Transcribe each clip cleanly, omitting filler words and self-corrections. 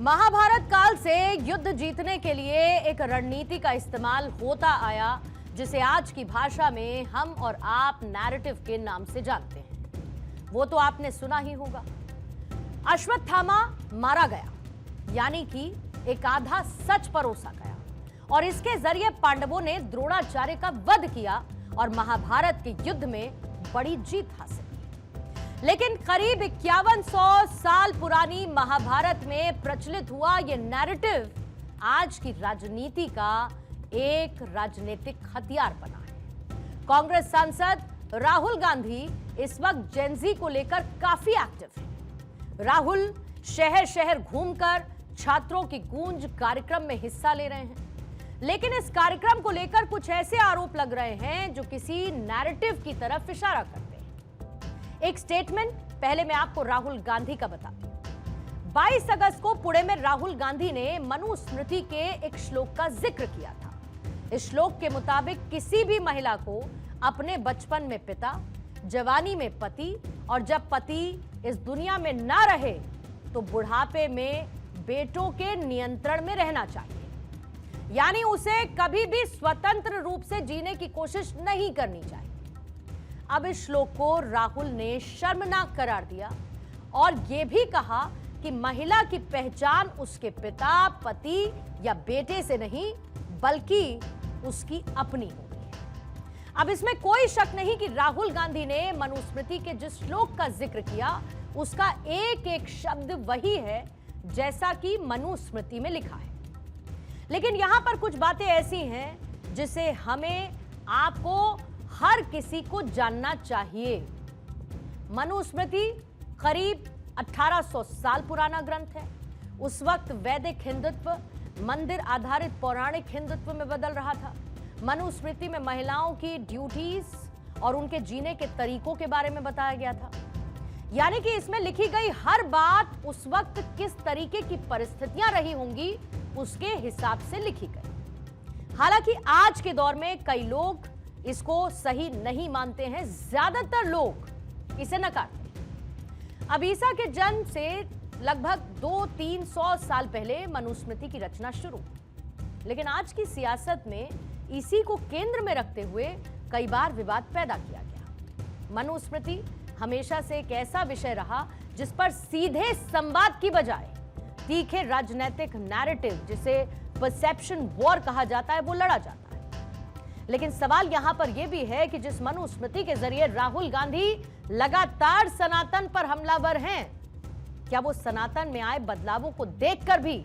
महाभारत काल से युद्ध जीतने के लिए एक रणनीति का इस्तेमाल होता आया, जिसे आज की भाषा में हम और आप नैरेटिव के नाम से जानते हैं। वो तो आपने सुना ही होगा। अश्वत्थामा मारा गया, यानी कि एक आधा सच परोसा गया, और इसके जरिए पांडवों ने द्रोणाचार्य का वध किया और महाभारत के युद्ध में बड़ी जीत हासिल की। लेकिन करीब 5100 साल पुरानी महाभारत में प्रचलित हुआ यह नैरेटिव आज की राजनीति का एक राजनीतिक हथियार बना है। कांग्रेस सांसद राहुल गांधी इस वक्त जेनजी को लेकर काफी एक्टिव हैं। राहुल शहर शहर घूमकर छात्रों की गूंज कार्यक्रम में हिस्सा ले रहे हैं, लेकिन इस कार्यक्रम को लेकर कुछ ऐसे आरोप लग रहे हैं जो किसी नैरेटिव की तरफ इशारा करते हैं। एक स्टेटमेंट पहले मैं आपको राहुल गांधी का बताती हूं। 22 अगस्त को पुणे में राहुल गांधी ने मनुस्मृति के एक श्लोक का जिक्र किया था। इस श्लोक के मुताबिक किसी भी महिला को अपने बचपन में पिता, जवानी में पति, और जब पति इस दुनिया में ना रहे तो बुढ़ापे में बेटों के नियंत्रण में रहना चाहिए, यानी उसे कभी भी स्वतंत्र रूप से जीने की कोशिश नहीं करनी चाहिए। अब इस श्लोक को राहुल ने शर्मनाक करार दिया और यह भी कहा कि महिला की पहचान उसके पिता, पति या बेटे से नहीं, बल्कि उसकी अपनी होती है। अब इसमें कोई शक नहीं कि राहुल गांधी ने मनुस्मृति के जिस श्लोक का जिक्र किया उसका एक एक शब्द वही है जैसा कि मनुस्मृति में लिखा है। लेकिन यहां पर कुछ बातें ऐसी हैं जिसे हमें, आपको, हर किसी को जानना चाहिए। मनुस्मृति करीब 1800 साल पुराना ग्रंथ है। उस वक्त वैदिक हिंदुत्व मंदिर आधारित पौराणिक हिंदुत्व में बदल रहा था। मनुस्मृति में महिलाओं की ड्यूटीज और उनके जीने के तरीकों के बारे में बताया गया था, यानी कि इसमें लिखी गई हर बात उस वक्त किस तरीके की परिस्थितियां रही होंगी उसके हिसाब से लिखी गई। हालांकि आज के दौर में कई लोग इसको सही नहीं मानते हैं, ज्यादातर लोग इसे नकारते हैं। अब ईसा के जन्म से लगभग 200-300 साल पहले मनुस्मृति की रचना शुरू, लेकिन आज की सियासत में इसी को केंद्र में रखते हुए कई बार विवाद पैदा किया गया। मनुस्मृति हमेशा से एक ऐसा विषय रहा जिस पर सीधे संवाद की बजाय तीखे राजनीतिक नैरेटिव, जिसे परसेप्शन वॉर कहा जाता है, वो लड़ा जाता है। लेकिन सवाल यहां पर यह भी है कि जिस मनुस्मृति के जरिए राहुल गांधी लगातार सनातन पर हमलावर हैं, क्या वो सनातन में आए बदलावों को देखकर भी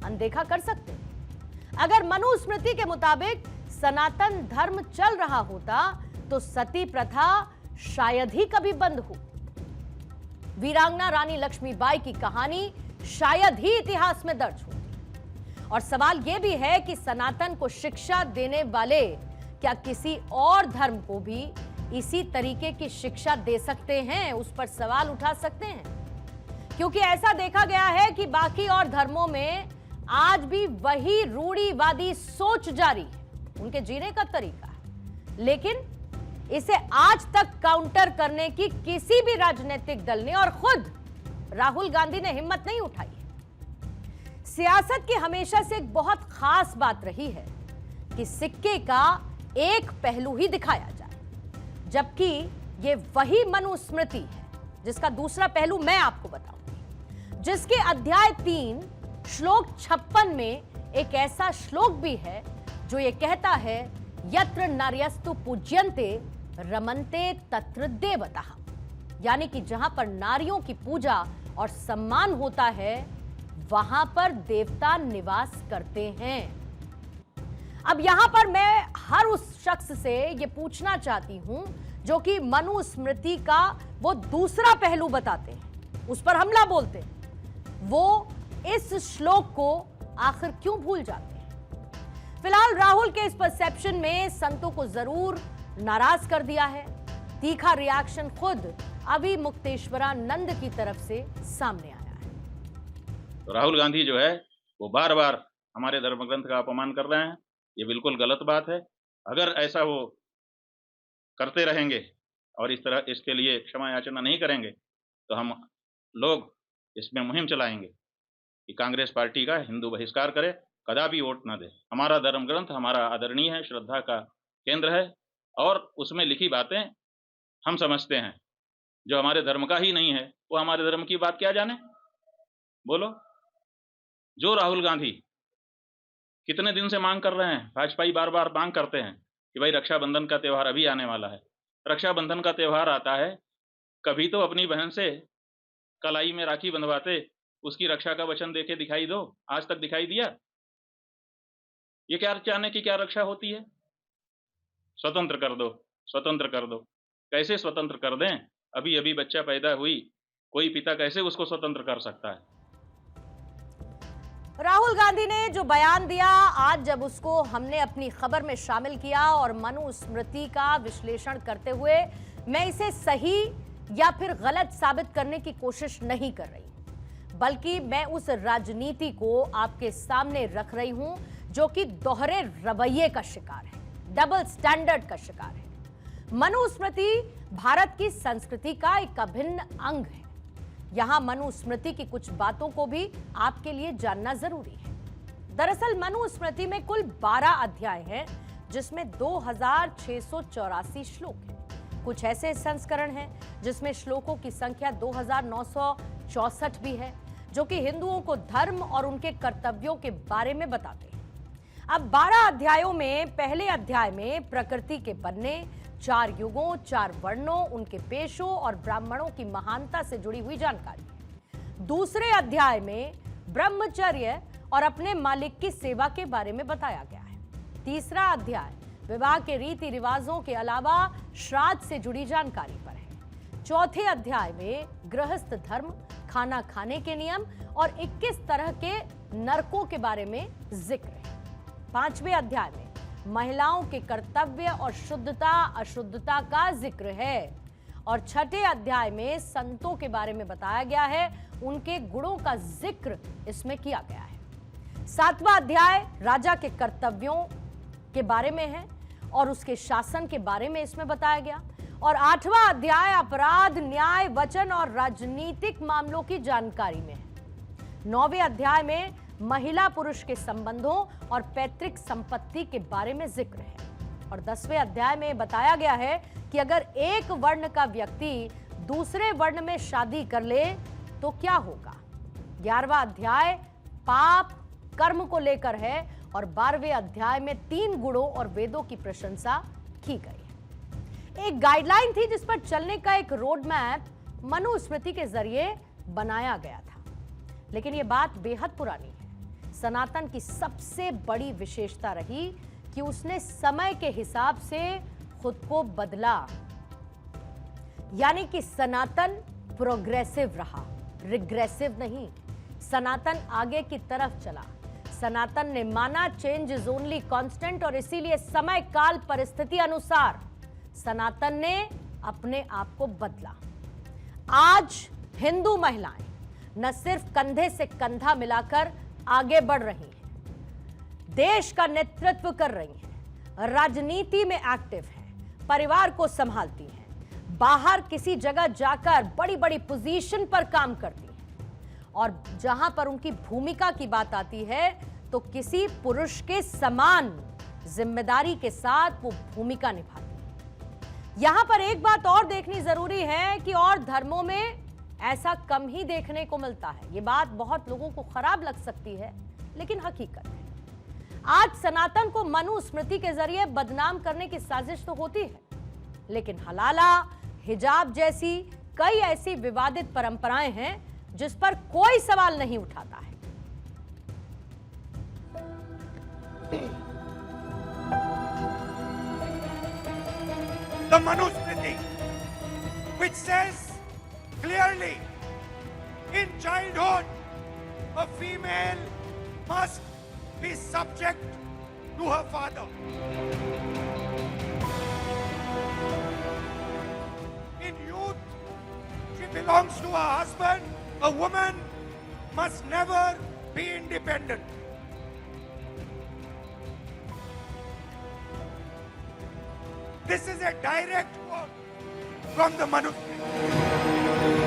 अनदेखा कर सकते हैं? अगर मनुस्मृति के मुताबिक सनातन धर्म चल रहा होता तो सती प्रथा शायद ही कभी बंद हो। वीरांगना रानी लक्ष्मीबाई की कहानी शायद ही इतिहास में दर्ज हो। और सवाल यह भी है कि सनातन को शिक्षा देने वाले क्या किसी और धर्म को भी इसी तरीके की शिक्षा दे सकते हैं? उस पर सवाल उठा सकते हैं, क्योंकि ऐसा देखा गया है कि बाकी और धर्मों में आज भी वही रूढ़िवादी सोच जारी है, उनके जीने का तरीका है, लेकिन इसे आज तक काउंटर करने की किसी भी राजनीतिक दल ने और खुद राहुल गांधी ने हिम्मत नहीं उठाई है। सियासत की हमेशा से एक बहुत खास बात रही है कि सिक्के का एक पहलू ही दिखाया जाए, जबकि यह वही मनुस्मृति है जिसका दूसरा पहलू मैं आपको बताऊंगी, जिसके अध्याय 3 श्लोक 56 में एक ऐसा श्लोक भी है जो यह कहता है, यत्र नार्यस्तु पूज्यन्ते रमन्ते तत्र देवताः, यानी कि जहां पर नारियों की पूजा और सम्मान होता है वहां पर देवता निवास करते हैं। अब यहां पर मैं हर उस शख्स से यह पूछना चाहती हूं जो कि मनुस्मृति का वो दूसरा पहलू बताते हैं, उस पर हमला बोलते हैं, वो इस श्लोक को आखिर क्यों भूल जाते हैं? फिलहाल राहुल के इस परसेप्शन में संतों को जरूर नाराज कर दिया है। तीखा रिएक्शन खुद अभी मुक्तेश्वरानंद की तरफ से सामने आया है। तो राहुल गांधी जो है वो बार बार हमारे धर्म ग्रंथ का अपमान कर रहे हैं। ये बिल्कुल गलत बात है। अगर ऐसा वो करते रहेंगे और इस तरह इसके लिए क्षमा याचना नहीं करेंगे तो हम लोग इसमें मुहिम चलाएंगे कि कांग्रेस पार्टी का हिंदू बहिष्कार करे, कदापि वोट न दे। हमारा धर्म ग्रंथ हमारा आदरणीय है, श्रद्धा का केंद्र है और उसमें लिखी बातें हम समझते हैं। जो हमारे धर्म का ही नहीं है वो हमारे धर्म की बात क्या जाने। बोलो, जो राहुल गांधी कितने दिन से मांग कर रहे हैं, भाजपाई बार बार मांग करते हैं कि भाई रक्षाबंधन का त्यौहार अभी आने वाला है, रक्षाबंधन का त्यौहार आता है, कभी तो अपनी बहन से कलाई में राखी बंधवाते, उसकी रक्षा का वचन देके दिखाई दो। आज तक दिखाई दिया? ये क्या चाहने की क्या रक्षा होती है? स्वतंत्र कर दो, स्वतंत्र कर दो। कैसे स्वतंत्र कर दें? अभी अभी बच्चा पैदा हुई, कोई पिता कैसे उसको स्वतंत्र कर सकता है? राहुल गांधी ने जो बयान दिया, आज जब उसको हमने अपनी खबर में शामिल किया और मनुस्मृति का विश्लेषण करते हुए मैं इसे सही या फिर गलत साबित करने की कोशिश नहीं कर रही, बल्कि मैं उस राजनीति को आपके सामने रख रही हूं जो कि दोहरे रवैये का शिकार है, डबल स्टैंडर्ड का शिकार है। मनुस्मृति भारत की संस्कृति का एक अभिन्न अंग है। यहां मनुस्मृति की कुछ बातों को भी आपके लिए जानना जरूरी है। दरअसल मनुस्मृति में कुल 12 अध्याय हैं, जिसमें 2684 श्लोक हैं। कुछ ऐसे संस्करण हैं जिसमें श्लोकों की संख्या 2964 भी है, जो कि हिंदुओं को धर्म और उनके कर्तव्यों के बारे में बताते हैं। अब 12 अध्यायों में पहले अध्याय में प्रकृति के बनने, 4 युगों, 4 वर्णों, उनके पेशों और ब्राह्मणों की महानता से जुड़ी हुई जानकारी है। दूसरे अध्याय में ब्रह्मचर्य और अपने मालिक की सेवा के बारे में बताया गया है। तीसरा अध्याय विवाह के रीति रिवाजों के अलावा श्राद्ध से जुड़ी जानकारी पर है। चौथे अध्याय में गृहस्थ धर्म, खाना खाने के नियम और 21 तरह के नरकों के बारे में जिक्र है। पांचवें अध्याय में महिलाओं के कर्तव्य और शुद्धता अशुद्धता का जिक्र है और छठे अध्याय में संतों के बारे में बताया गया है, उनके गुणों का जिक्र इसमें किया गया है। सातवां अध्याय राजा के कर्तव्यों के बारे में है और उसके शासन के बारे में इसमें बताया गया और आठवां अध्याय अपराध, न्याय, वचन और राजनीतिक मामलों की जानकारी में है। नौवें अध्याय में महिला पुरुष के संबंधों और पैतृक संपत्ति के बारे में जिक्र है और 10वें अध्याय में बताया गया है कि अगर एक वर्ण का व्यक्ति दूसरे वर्ण में शादी कर ले तो क्या होगा। 11वां अध्याय पाप कर्म को लेकर है और 12वें अध्याय में 3 गुणों और वेदों की प्रशंसा की गई है। एक गाइडलाइन थी जिस पर चलने का एक रोड मैप मनुस्मृति के जरिए बनाया गया था, लेकिन यह बात बेहद पुरानी है। सनातन की सबसे बड़ी विशेषता रही कि उसने समय के हिसाब से खुद को बदला, यानी कि सनातन प्रोग्रेसिव रहा, रिग्रेसिव नहीं। सनातन आगे की तरफ चला। सनातन ने माना चेंज इज ओनली कांस्टेंट और इसीलिए समय काल परिस्थिति अनुसार सनातन ने अपने आप को बदला। आज हिंदू महिलाएं न सिर्फ कंधे से कंधा मिलाकर आगे बढ़ रही हैं, देश का नेतृत्व कर रही हैं, राजनीति में एक्टिव हैं, परिवार को संभालती हैं, बाहर किसी जगह जाकर बड़ी बड़ी पोजीशन पर काम करती हैं और जहां पर उनकी भूमिका की बात आती है तो किसी पुरुष के समान जिम्मेदारी के साथ वो भूमिका निभाती है। यहां पर एक बात और देखनी जरूरी है कि और धर्मों में ऐसा कम ही देखने को मिलता है। ये बात बहुत लोगों को खराब लग सकती है, लेकिन हकीकत है। आज सनातन को मनुस्मृति के जरिए बदनाम करने की साजिश तो होती है, लेकिन हलाला, हिजाब जैसी कई ऐसी विवादित परंपराएं हैं जिस पर कोई सवाल नहीं उठाता है। The Manusmriti, which says clearly, in childhood, a female must be subject to her father. In youth, she belongs to her husband. A woman must never be independent. This is a direct quote from the Manusmriti.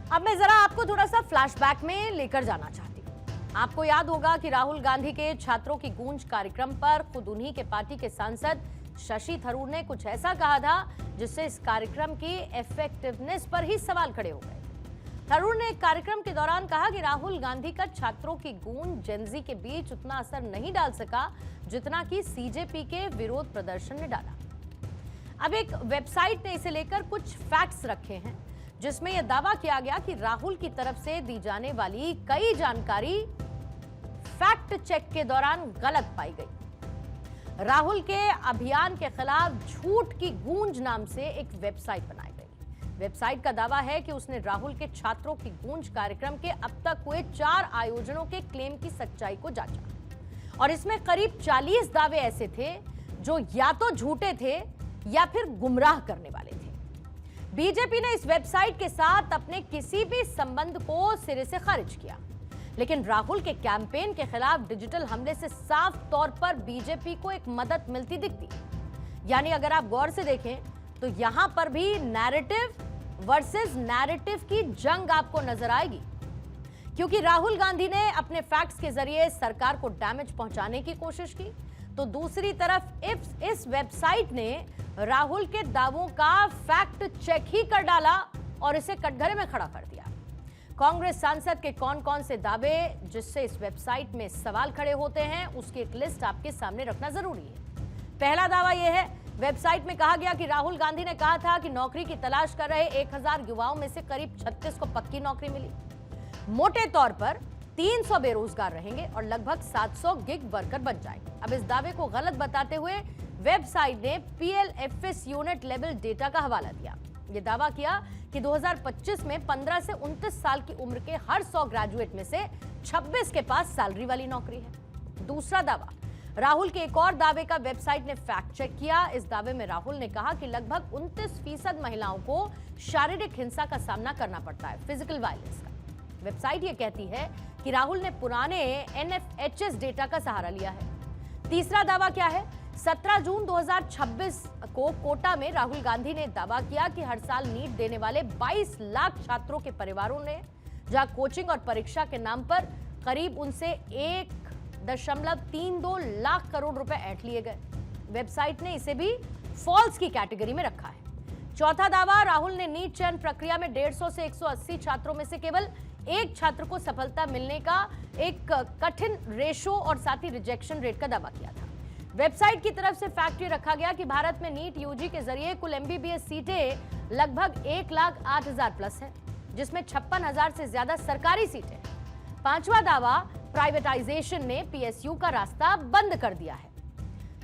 अब मैं जरा आपको थोड़ा सा flashback में लेकर जाना चाहती हूँ। आपको याद होगा कि राहुल गांधी के छात्रों की गूंज कार्यक्रम पर खुद उन्हीं के पार्टी के सांसद शशि थरूर ने कुछ ऐसा कहा था जिससे इस कार्यक्रम की इफेक्टिवनेस पर ही सवाल खड़े हो गए। थरूर ने कार्यक्रम के दौरान कहा कि राहुल गांधी का छात्रों की गूंज जेनजी के बीच उतना असर नहीं डाल सका जितना कि सीजेपी के विरोध प्रदर्शन ने डाला। अब एक वेबसाइट ने इसे लेकर कुछ फैक्ट्स रखे हैं जिसमें यह दावा किया गया कि राहुल की तरफ से दी जाने वाली कई जानकारी फैक्ट चेक के दौरान गलत पाई गई। राहुल के अभियान के खिलाफ झूठ की गूंज नाम से एक वेबसाइट बनाई गई। वेबसाइट का दावा है कि उसने राहुल के छात्रों की गूंज कार्यक्रम के अब तक हुए 4 आयोजनों के क्लेम की सच्चाई को जांचा और इसमें करीब 40 दावे ऐसे थे जो या तो झूठे थे या फिर गुमराह करने वाले थे। बीजेपी ने इस वेबसाइट के साथ अपने किसी भी संबंध को सिरे से खारिज किया, लेकिन राहुल के कैंपेन के खिलाफ डिजिटल हमले से साफ तौर पर बीजेपी को एक मदद मिलती दिखती। यानी अगर आप गौर से देखें तो यहां पर भी नैरेटिव वर्सेस नैरेटिव की जंग आपको नजर आएगी, क्योंकि राहुल गांधी ने अपने फैक्ट्स के जरिए सरकार को डैमेज पहुंचाने की कोशिश की, तो दूसरी तरफ इस वेबसाइट ने राहुल के दावों का फैक्ट चेक ही कर डाला और इसे कटघरे में खड़ा कर दिया। कांग्रेस सांसद के कौन कौन से दावे जिससे इस वेबसाइट में सवाल खड़े होते हैं उसकी एक लिस्ट आपके सामने रखना जरूरी है। पहला दावा यह है, वेबसाइट में कहा गया कि राहुल गांधी ने कहा था कि नौकरी की तलाश कर रहे 1000 युवाओं में से करीब 36 को पक्की नौकरी मिली। मोटे तौर पर 300 बेरोजगार रहेंगे और लगभग 700 गिग वर्कर बन जाएंगे। अब इस दावे को गलत बताते हुए वेबसाइट ने PLFS यूनिट लेवल डेटा का हवाला दिया। यह दावा किया कि 2025 में 15 से 29 साल की उम्र के हर 100 ग्रेजुएट में से 26 के पास सैलरी वाली नौकरी है। दूसरा दावा, राहुल के एक और दावे का वेबसाइट ने फैक्ट चेक किया। इस दावे में राहुल ने कहा कि लगभग 29% महिलाओं को शारीरिक हिंसा का सामना करना पड़ता है, फिजिकल वायलेंस का। वेबसाइट ये कहती है कि राहुल ने पुराने NFHS डेटा का सहारा लिया है। तीसरा दावा क्या है, 17 जून 2026 को कोटा में राहुल गांधी ने दावा किया कि हर साल नीट देने वाले 22 लाख छात्रों के परिवारों ने जहां कोचिंग और परीक्षा के नाम पर करीब उनसे 1.32 लाख करोड़ रुपए ऐंठ लिए गए। वेबसाइट ने इसे भी फॉल्स की कैटेगरी में रखा है। चौथा दावा, राहुल ने नीट चयन प्रक्रिया में 150 से 180 छात्रों में से केवल एक छात्र को सफलता मिलने का एक कठिन रेशो और साथ ही रिजेक्शन रेट का दावा किया था। वेबसाइट की तरफ से फैक्ट ये रखा गया कि भारत में नीट यूजी के जरिए कुल MBBS सीटें लगभग 1,08,000 प्लस है, जिसमें 56,000 से ज्यादा सरकारी सीटें। पांचवा दावा, प्राइवेटाइजेशन ने PSU का रास्ता बंद कर दिया है,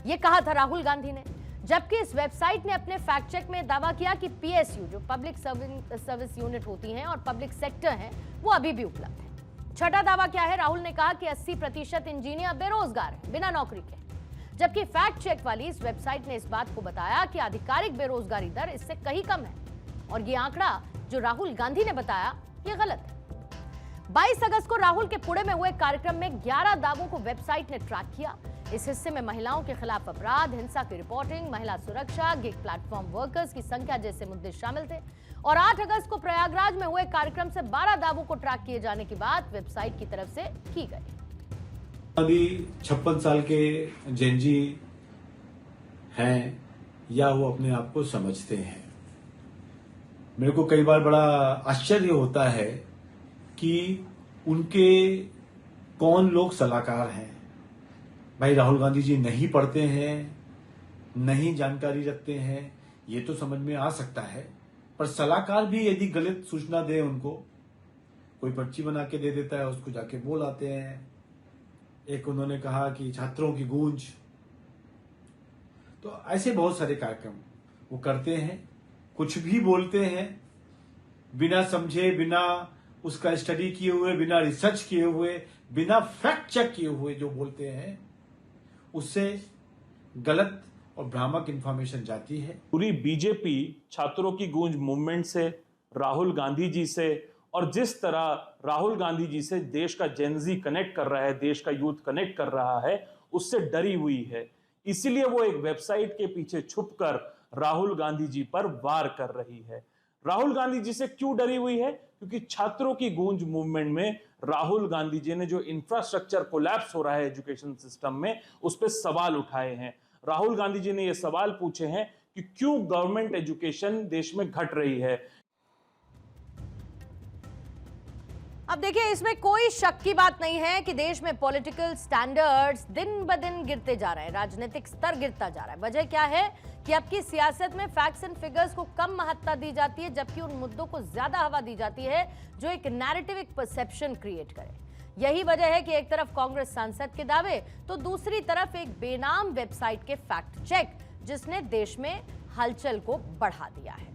यह कहा था राहुल गांधी ने, जबकि इस वेबसाइट ने अपने फैक्ट चेक में दावा किया कि PSU जो पब्लिक सर्विस यूनिट होती हैं और पब्लिक सेक्टर हैं वो अभी भी उपलब्ध है। छठा दावा क्या है, राहुल ने कहा कि 80% इंजीनियर बेरोजगार हैं, बिना नौकरी के, जबकि फैक्ट चेक वाली इस वेबसाइट ने इस बात को बताया कि आधिकारिक बेरोजगारी दर इससे कहीं कम है और ये आंकड़ा जो राहुल गांधी ने बताया ये गलत है। 22 अगस्त को राहुल के पुणे में हुए कार्यक्रम में 11 दावों को वेबसाइट ने ट्रैक किया। इस हिस्से में महिलाओं के खिलाफ अपराध, हिंसा की रिपोर्टिंग, महिला सुरक्षा, गिग प्लेटफॉर्म वर्कर्स की संख्या जैसे मुद्दे शामिल थे। और 8 अगस्त को प्रयागराज में हुए कार्यक्रम से 12 दावों को ट्रैक किए जाने की बात वेबसाइट की तरफ से की गई। अभी 56 साल के जेनजी हैं या वो अपने आप को समझते हैं। मेरे को कई बार बड़ा आश्चर्य होता है कि उनके कौन लोग सलाहकार हैं। भाई राहुल गांधी जी नहीं पढ़ते हैं, नहीं जानकारी रखते हैं, ये तो समझ में आ सकता है, पर सलाहकार भी यदि गलत सूचना दे उनको, कोई पर्ची बना के दे देता है, उसको जाके बोल आते हैं। एक उन्होंने कहा कि छात्रों की गूंज, तो ऐसे बहुत सारे कार्यक्रम वो करते हैं, कुछ भी बोलते हैं बिना समझे, बिना उसका स्टडी किए हुए, बिना रिसर्च किए हुए, बिना फैक्ट चेक किए हुए जो बोलते हैं, उससे गलत और भ्रामक इंफॉर्मेशन जाती है। पूरी बीजेपी छात्रों की गूंज मूवमेंट से, राहुल गांधी जी से, और जिस तरह राहुल गांधी जी से देश का जेनजी कनेक्ट कर रहा है, देश का यूथ कनेक्ट कर रहा है, उससे डरी हुई है। इसीलिए वो एक वेबसाइट के पीछे छुपकर राहुल गांधी जी पर वार कर रही है। राहुल गांधी जी से क्यों डरी हुई है? क्योंकि छात्रों की गूंज मूवमेंट में राहुल गांधी जी ने जो इंफ्रास्ट्रक्चर कोलैप्स हो रहा है एजुकेशन सिस्टम में, उस पर सवाल उठाए हैं। राहुल गांधी जी ने ये सवाल पूछे हैं कि क्यों गवर्नमेंट एजुकेशन देश में घट रही है। अब देखिए, इसमें कोई शक की बात नहीं है कि देश में पॉलिटिकल स्टैंडर्ड्स दिन ब दिन गिरते जा रहे हैं, राजनीतिक स्तर गिरता जा रहा है। वजह क्या है कि अब की सियासत में फैक्ट्स एंड फिगर्स को कम महत्ता दी जाती है, जबकि उन मुद्दों को ज्यादा हवा दी जाती है जो एक नैरेटिव, एक परसेप्शन क्रिएट करे। यही वजह है कि एक तरफ कांग्रेस सांसद के दावे तो दूसरी तरफ एक बेनाम वेबसाइट के फैक्ट चेक, जिसने देश में हलचल को बढ़ा दिया है।